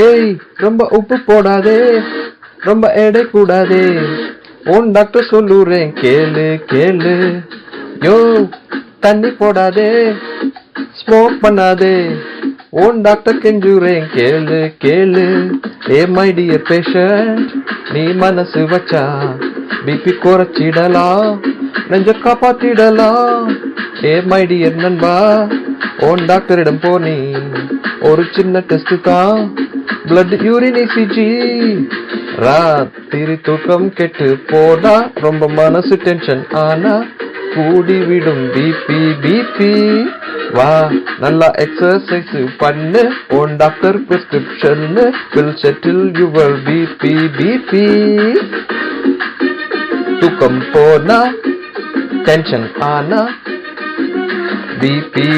ஏய், ரொம்ப உப்பு போடாதே, ரொம்ப எடை கூடாதே, உன் டாக்டர் சொல்லுறேன் கேளு கேளு. யோ, தண்ணி போடாதே, ஸ்மோக் பண்ணாதே, உன் டாக்டர் கெஞ்சுறேன் கேளு கேளு. ஏ மை டியர் பேஷண்ட், நீ மனசு வச்சா பிபி குறைச்சிடலாம், நெஞ்ச காப்பாத்திடலாம். ஏ மை டியர் நண்பா, உன் டாக்டரிடம் போனி ஒரு சின்ன டெஸ்ட் தான், பிளட் யூரின் இசிஜி. ராத்திரி தூக்கம் கெட்டு போனா, ரொம்ப மனசு டென்ஷன் ஆனா கூடிவிடும் பிபி பிபி. வா, நல்லா எக்ஸசைஸ் பண்ணு, உன் doctor prescription will settle your BP BP. தூக்கம் போனா, டென்ஷன் ஆனா பிபி